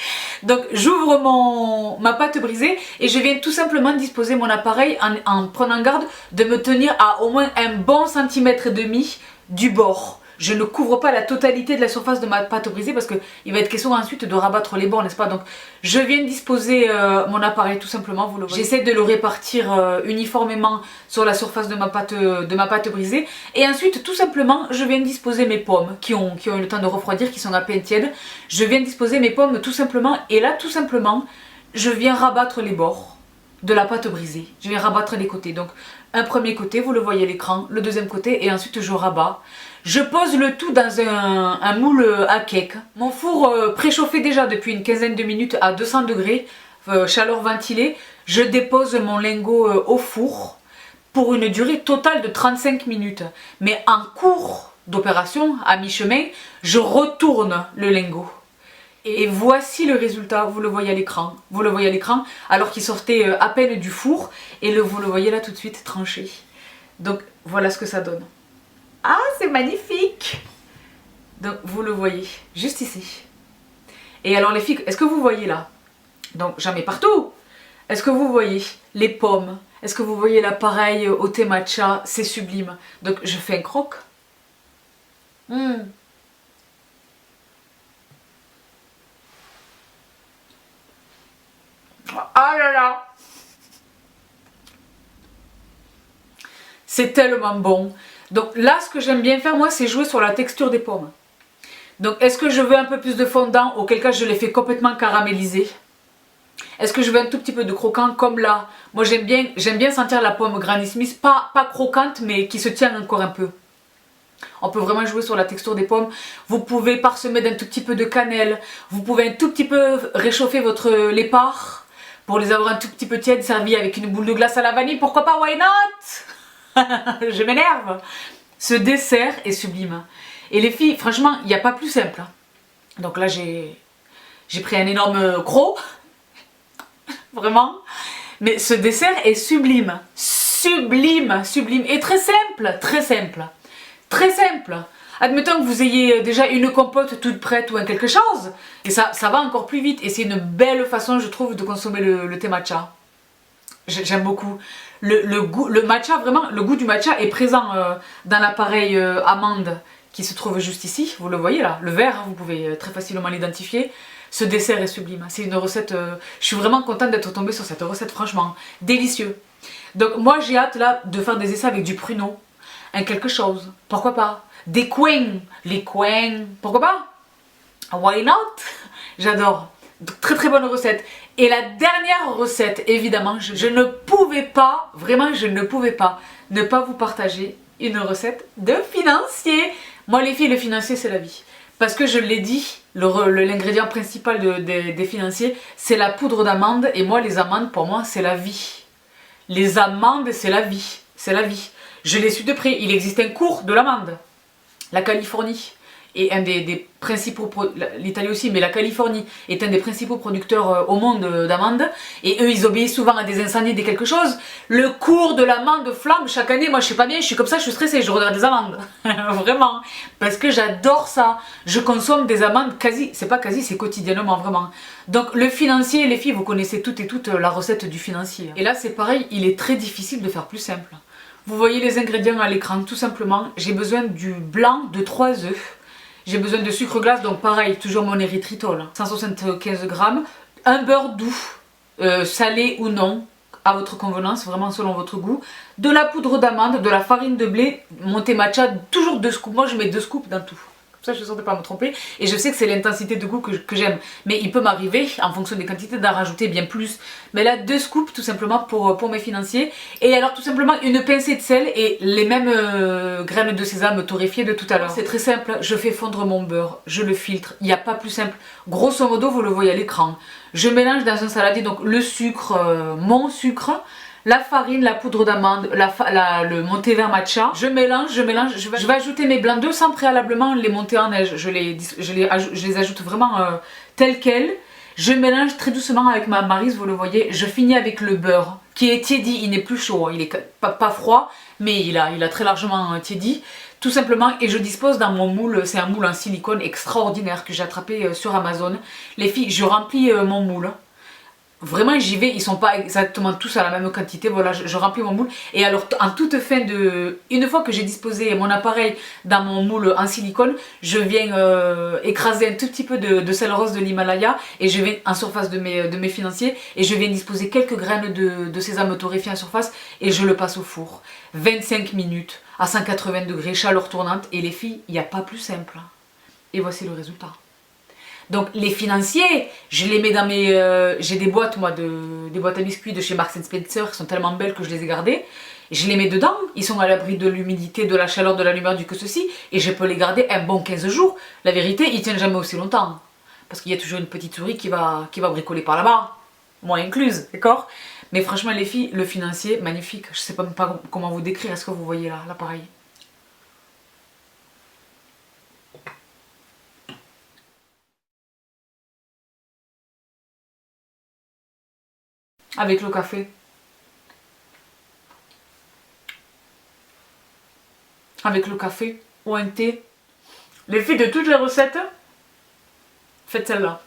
Donc j'ouvre ma pâte brisée et je viens tout simplement disposer mon appareil en prenant garde de me tenir à au moins un bon centimètre et demi du bord. Je ne couvre pas la totalité de la surface de ma pâte brisée parce qu'il va être question ensuite de rabattre les bords, n'est-ce pas? Donc je viens disposer mon appareil tout simplement, vous le voyez. J'essaie de le répartir uniformément sur la surface de ma pâte brisée. Et ensuite tout simplement je viens disposer mes pommes qui ont eu le temps de refroidir, qui sont à peine tièdes. Je viens disposer mes pommes tout simplement et là tout simplement je viens rabattre les bords de la pâte brisée. Je viens rabattre les côtés. Donc un premier côté, vous le voyez à l'écran, le deuxième côté et ensuite je rabats. Je pose le tout dans un moule à cake. Mon four préchauffé déjà depuis une quinzaine de minutes à 200 degrés, chaleur ventilée. Je dépose mon lingot au four pour une durée totale de 35 minutes. Mais en cours d'opération, à mi-chemin, je retourne le lingot. Et voici le résultat, vous le voyez à l'écran. Vous le voyez à l'écran alors qu'il sortait à peine du four et vous le voyez là tout de suite tranché. Donc voilà ce que ça donne. Ah, c'est magnifique! Donc vous le voyez, juste ici. Et alors les filles, est-ce que vous voyez là? Donc j'en mets partout. Est-ce que vous voyez les pommes? Est-ce que vous voyez l'appareil au thé matcha? C'est sublime. Donc je fais un croc. Ah là là! C'est tellement bon. Donc là, ce que j'aime bien faire, moi, c'est jouer sur la texture des pommes. Donc, est-ce que je veux un peu plus de fondant, auquel cas je les fais complètement caraméliser? Est-ce que je veux un tout petit peu de croquant, comme là? Moi, j'aime bien sentir la pomme Granny Smith, pas croquante, mais qui se tient encore un peu. On peut vraiment jouer sur la texture des pommes. Vous pouvez parsemer d'un tout petit peu de cannelle. Vous pouvez un tout petit peu réchauffer les parts pour les avoir un tout petit peu tièdes, servis avec une boule de glace à la vanille. Pourquoi pas? Why not? Je m'énerve. Ce dessert est sublime. Et les filles, franchement, il n'y a pas plus simple. Donc là, j'ai pris un énorme croc. Vraiment. Mais ce dessert est sublime. Sublime, sublime. Et très simple, très simple. Très simple. Admettons que vous ayez déjà une compote toute prête ou quelque chose. Et ça va encore plus vite. Et c'est une belle façon, je trouve, de consommer le thé matcha. J'aime beaucoup. Le matcha, vraiment, le goût du matcha est présent dans l'appareil amande qui se trouve juste ici. Vous le voyez là, le vert, vous pouvez très facilement l'identifier. Ce dessert est sublime. C'est une recette, je suis vraiment contente d'être tombée sur cette recette, franchement, délicieux. Donc moi j'ai hâte là de faire des essais avec du pruneau, un quelque chose, pourquoi pas. Des coins, les coins, pourquoi pas. Why not? J'adore. Très très bonne recette. Et la dernière recette, évidemment, je ne pouvais pas, vraiment je ne pouvais pas ne pas vous partager une recette de financier. Moi les filles, le financier c'est la vie. Parce que je l'ai dit, l'ingrédient principal des financiers, c'est la poudre d'amande. Et moi les amandes, pour moi, c'est la vie. Les amandes, c'est la vie. C'est la vie. Je l'ai su de près, il existe un cours de l'amande. La Californie est un des principaux, l'Italie aussi, mais la Californie est un des principaux producteurs au monde d'amandes. Et eux, ils obéissent souvent à des incendies, des quelque chose. Le cours de l'amande flambe chaque année. Moi, je suis pas bien, je suis comme ça, je suis stressée, je regarde des amandes. Vraiment. Parce que j'adore ça. Je consomme des amandes quasi, c'est pas quasi, c'est quotidiennement, vraiment. Donc, le financier, les filles, vous connaissez toutes et toutes la recette du financier. Et là, c'est pareil, il est très difficile de faire plus simple. Vous voyez les ingrédients à l'écran, tout simplement. J'ai besoin du blanc de 3 œufs. J'ai besoin de sucre glace, donc pareil, toujours mon érythritol, 175 grammes. Un beurre doux, salé ou non, à votre convenance, vraiment selon votre goût. De la poudre d'amande, de la farine de blé, mon thé matcha, toujours 2 scoops. Moi je mets 2 scoops dans tout. Comme ça, je suis sûre de ne pas me tromper. Et je sais que c'est l'intensité de goût que j'aime. Mais il peut m'arriver, en fonction des quantités, d'en rajouter bien plus. Mais là, 2 scoops tout simplement pour mes financiers. Et alors, tout simplement, une pincée de sel et les mêmes graines de sésame torréfiées de tout à l'heure. C'est très simple. Je fais fondre mon beurre, je le filtre. Il n'y a pas plus simple. Grosso modo, vous le voyez à l'écran. Je mélange dans un saladier donc le sucre, mon sucre, la farine, la poudre d'amande, mon thé vert matcha. Je mélange, je vais ajouter mes blancs d'œufs sans préalablement les monter en neige. Je les ajoute vraiment tels quels. Je mélange très doucement avec ma maryse, vous le voyez. Je finis avec le beurre qui est tiédi, il n'est plus chaud, hein. Il est pas froid, mais il a très largement tiédi. Tout simplement, et je dispose dans mon moule, c'est un moule en silicone extraordinaire que j'ai attrapé sur Amazon. Les filles, je remplis mon moule. Vraiment j'y vais, ils sont pas exactement tous à la même quantité, voilà, je remplis mon moule. Et alors en toute fin une fois que j'ai disposé mon appareil dans mon moule en silicone, je viens écraser un tout petit peu de sel rose de l'Himalaya et je vais en surface de mes financiers et je viens disposer quelques graines de sésame torréfié en surface et je le passe au four. 25 minutes à 180 degrés, chaleur tournante et les filles, il n'y a pas plus simple. Et voici le résultat. Donc les financiers, je les mets dans mes... j'ai des boîtes moi, des boîtes à biscuits de chez Marks & Spencer qui sont tellement belles que je les ai gardées. Je les mets dedans, ils sont à l'abri de l'humidité, de la chaleur, de la lumière, du que ceci. Et je peux les garder un bon 15 jours. La vérité, ils tiennent jamais aussi longtemps. Parce qu'il y a toujours une petite souris qui va bricoler par là-bas. Moi incluse, d'accord? Mais franchement les filles, le financier, magnifique. Je sais pas comment vous décrire, est-ce que vous voyez là, l'appareil? Avec le café. Avec le café ou un thé. Les filles de toutes les recettes, faites celle-là.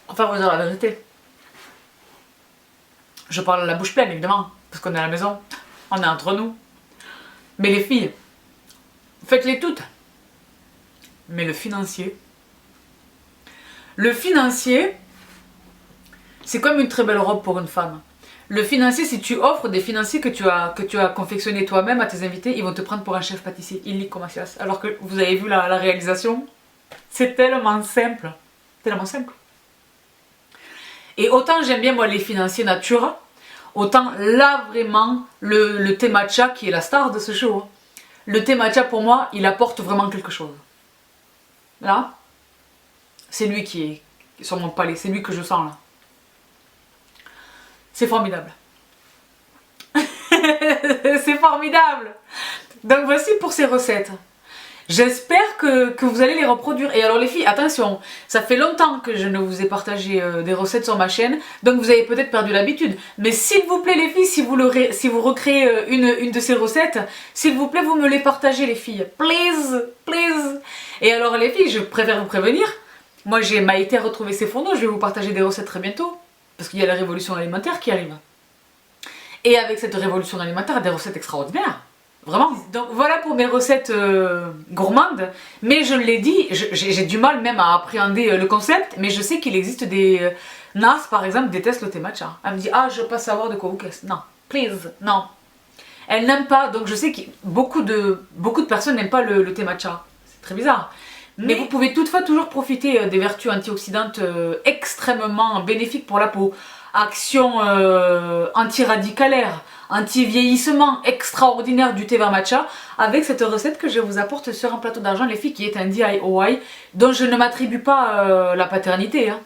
Enfin, vous dire la vérité. Je parle à la bouche pleine, évidemment, parce qu'on est à la maison, on est entre nous. Mais les filles, faites-les toutes. Mais le financier, c'est comme une très belle robe pour une femme. Le financier, si tu offres des financiers que tu as confectionnés toi-même à tes invités, ils vont te prendre pour un chef pâtissier, illico Macias. Alors que vous avez vu la réalisation, c'est tellement simple. Tellement simple. Et autant j'aime bien moi les financiers nature, autant là vraiment le thé matcha qui est la star de ce show. Le thé matcha pour moi, il apporte vraiment quelque chose. Là, c'est lui qui est sur mon palais, c'est lui que je sens là. C'est formidable. C'est formidable. Donc voici pour ces recettes. J'espère que vous allez les reproduire. Et alors les filles, attention, ça fait longtemps que je ne vous ai partagé des recettes sur ma chaîne, donc vous avez peut-être perdu l'habitude. Mais s'il vous plaît les filles, si vous recréez une de ces recettes, s'il vous plaît vous me les partagez les filles. Please, please. Et alors les filles, je préfère vous prévenir, moi j'ai Maïté à retrouver ses fourneaux, je vais vous partager des recettes très bientôt. Parce qu'il y a la révolution alimentaire qui arrive. Et avec cette révolution alimentaire, des recettes extraordinaires. Vraiment. Donc voilà pour mes recettes gourmandes. Mais je l'ai dit, j'ai du mal même à appréhender le concept. Mais je sais qu'il existe des... Nas, par exemple, déteste le thé matcha. Elle me dit, ah, je veux pas savoir de quoi vous caisse. Non, please, non. Elle n'aime pas, donc je sais que beaucoup de personnes n'aiment pas le thé matcha. C'est très bizarre. Mais vous pouvez toutefois toujours profiter des vertus antioxydantes extrêmement bénéfiques pour la peau. Action anti-radicalaire, anti-vieillissement extraordinaire du thé vert matcha avec cette recette que je vous apporte sur un plateau d'argent les filles qui est un DIY dont je ne m'attribue pas la paternité. Hein.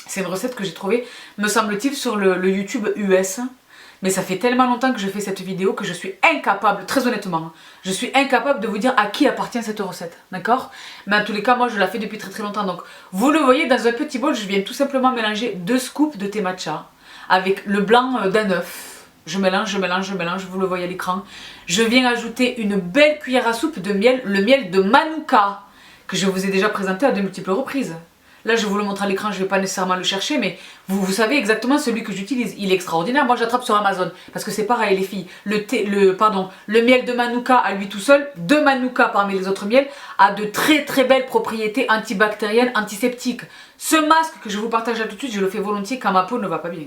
C'est une recette que j'ai trouvée, me semble-t-il, sur le YouTube US. Mais ça fait tellement longtemps que je fais cette vidéo que je suis incapable, très honnêtement, je suis incapable de vous dire à qui appartient cette recette, d'accord? Mais en tous les cas, moi je la fais depuis très longtemps, donc vous le voyez dans un petit bol, je viens tout simplement mélanger 2 scoops de thé matcha avec le blanc d'un œuf. Je mélange, vous le voyez à l'écran. Je viens ajouter une belle cuillère à soupe de miel, le miel de Manuka, que je vous ai déjà présenté à de multiples reprises. Là, je vous le montre à l'écran, je ne vais pas nécessairement le chercher, mais vous savez exactement celui que j'utilise. Il est extraordinaire. Moi, j'attrape sur Amazon. Parce que c'est pareil, les filles. Le miel de Manuka à lui tout seul, de Manuka parmi les autres miels, a de très belles propriétés antibactériennes, antiseptiques. Ce masque que je vous partage là tout de suite, je le fais volontiers quand ma peau ne va pas bien.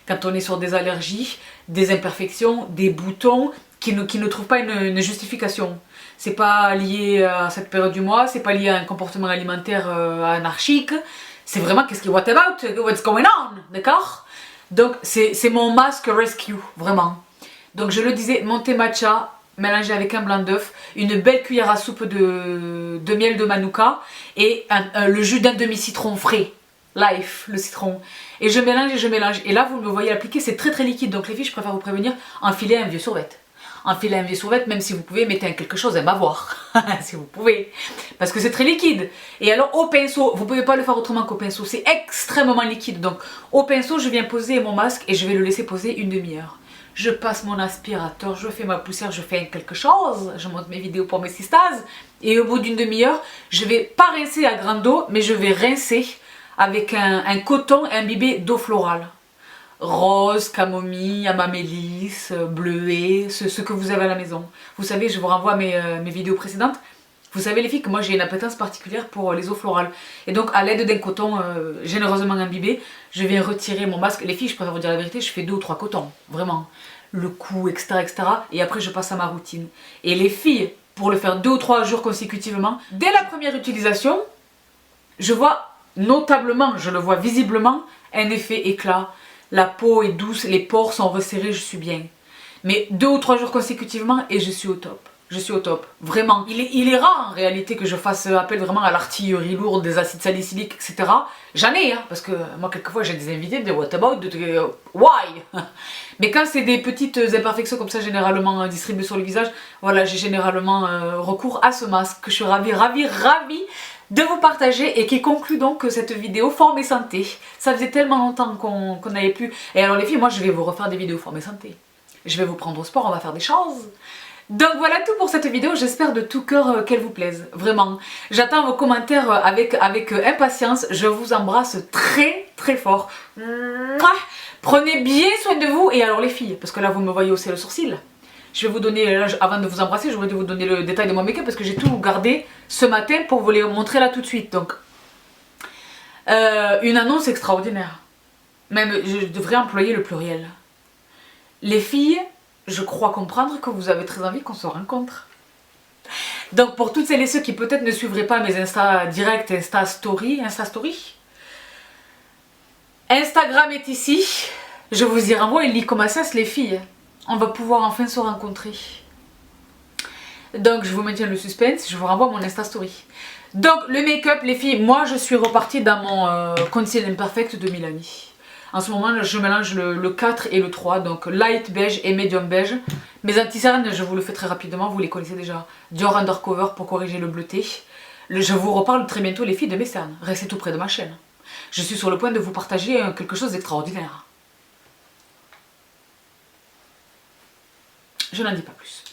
Quand on est sur des allergies, des imperfections, des boutons qui ne trouvent pas une justification. c'est pas lié à cette période du mois, c'est pas lié à un comportement alimentaire anarchique, c'est vraiment qu'est-ce qui what about, what's going on, d'accord? Donc c'est mon masque rescue, vraiment. Donc je le disais, mon thé matcha mélangé avec un blanc d'œuf, une belle cuillère à soupe de miel de manuka et le jus d'un demi-citron frais, life, le citron. Et je mélange et je mélange. Et là vous me voyez appliquer, c'est très très liquide, donc les filles je préfère vous prévenir, enfilez un vieux survêt. Enfilez un vieux survêt, même si vous pouvez, mettez quelque chose à m'avoir, si vous pouvez, parce que c'est très liquide. Et alors au pinceau, vous pouvez pas le faire autrement qu'au pinceau, c'est extrêmement liquide. Donc au pinceau, je viens poser mon masque et je vais le laisser poser une demi-heure. Je passe mon aspirateur, je fais ma poussière, je fais quelque chose, je monte mes vidéos pour mes sistas. Et au bout d'une demi-heure, je vais pas rincer à grande eau, mais je vais rincer avec un coton imbibé d'eau florale. Rose, camomille, amaryllis, bleuet, ce que vous avez à la maison. Vous savez, je vous renvoie à mes vidéos précédentes. Vous savez les filles que moi j'ai une appétence particulière pour les eaux florales. Et donc à l'aide d'un coton généreusement imbibé, je vais retirer mon masque. Les filles, je préfère vous dire la vérité, je fais 2 ou 3 cotons, vraiment. Le cou, etc., etc. Et après je passe à ma routine. Et les filles, pour le faire 2 ou 3 jours consécutivement, dès la première utilisation, je vois notablement, je le vois visiblement, un effet éclat. La peau est douce, les pores sont resserrés, je suis bien. Mais 2 ou 3 jours consécutivement et je suis au top. Je suis au top, vraiment. Il est rare en réalité que je fasse appel vraiment à l'artillerie lourde des acides salicyliques, etc. J'en ai, hein, parce que moi quelquefois j'ai des invités de what about, de why. Mais quand c'est des petites imperfections comme ça généralement distribuées sur le visage, voilà, j'ai généralement recours à ce masque que je suis ravie de vous partager et qui conclut donc cette vidéo forme et santé. Ça faisait tellement longtemps qu'on n'avait plus. Et alors les filles, moi je vais vous refaire des vidéos forme et santé. Je vais vous prendre au sport, on va faire des choses. Donc voilà tout pour cette vidéo, j'espère de tout cœur qu'elle vous plaise, vraiment. J'attends vos commentaires avec impatience, je vous embrasse très très fort. Prenez bien soin de vous, et alors les filles, parce que là vous me voyez hausser le sourcil, je vais vous donner, là, avant de vous embrasser, j'aurais dû vous donner le détail de mon make-up parce que j'ai tout gardé ce matin pour vous les montrer là tout de suite. Donc, une annonce extraordinaire. Même, je devrais employer le pluriel. Les filles, je crois comprendre que vous avez très envie qu'on se rencontre. Donc pour toutes celles et ceux qui peut-être ne suivraient pas mes Insta direct, Insta Story, Instagram est ici. Je vous y renvoie, il lit comme ça, les filles. On va pouvoir enfin se rencontrer. Donc je vous maintiens le suspense, je vous renvoie mon Insta Story. Donc le make-up, les filles, moi je suis repartie dans mon Conceal Imperfect de Milani. En ce moment, je mélange le 4 et le 3, donc light beige et medium beige. Mes anti-cernes, je vous le fais très rapidement, vous les connaissez déjà. Dior Undercover pour corriger le bleuté. Je vous reparle très bientôt, les filles, de mes cernes. Restez tout près de ma chaîne. Je suis sur le point de vous partager quelque chose d'extraordinaire. Je n'en dis pas plus.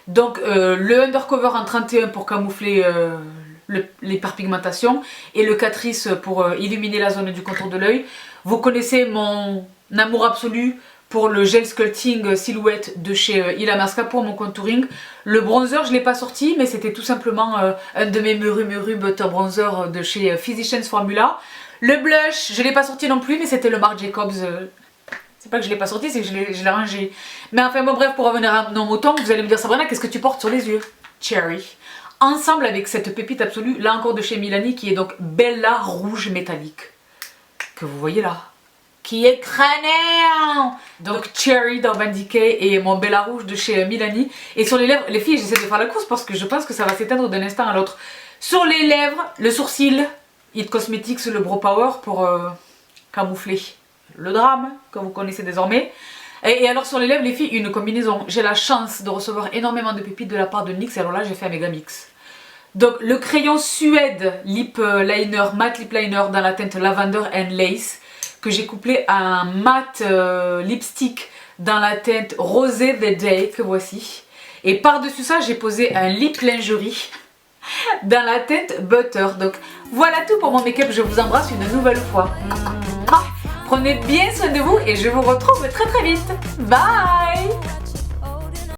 Donc, le Undercover en 31 pour camoufler l'hyperpigmentation et le Catrice pour illuminer la zone du contour de l'œil. Vous connaissez mon amour absolu pour le gel sculpting silhouette de chez Illamasqua pour mon contouring. Le bronzer, je ne l'ai pas sorti, mais c'était tout simplement un de mes Muru Butter Bronzer de chez Physicians Formula. Le blush, je ne l'ai pas sorti non plus, mais c'était le Marc Jacobs. C'est pas que je ne l'ai pas sorti, c'est que je l'ai rangé. Mais enfin bon bref, pour revenir à nos moutons, vous allez me dire Sabrina, qu'est-ce que tu portes sur les yeux? Cherry. Ensemble avec cette pépite absolue, là encore de chez Milani, qui est donc Bella Rouge Métallique. Que vous voyez là. Qui est crânien. Donc Cherry d'Urban Decay et mon Bella Rouge de chez Milani. Et sur les lèvres, les filles, j'essaie de faire la course parce que je pense que ça va s'éteindre d'un instant à l'autre. Sur les lèvres, le sourcil, It Cosmetics, le Brow Power pour camoufler le drame que vous connaissez désormais. Et alors sur les lèvres, les filles, une combinaison. J'ai la chance de recevoir énormément de pépites de la part de NYX. Et alors là, j'ai fait un méga mix. Donc le crayon Suède Lip Liner, Matte Lip Liner dans la teinte Lavender and Lace, que j'ai couplé à un matte lipstick dans la teinte Rosé The Day, que voici. Et par-dessus ça, j'ai posé un lip lingerie dans la teinte Butter. Donc voilà tout pour mon make-up, je vous embrasse une nouvelle fois. Prenez bien soin de vous et je vous retrouve très très vite. Bye!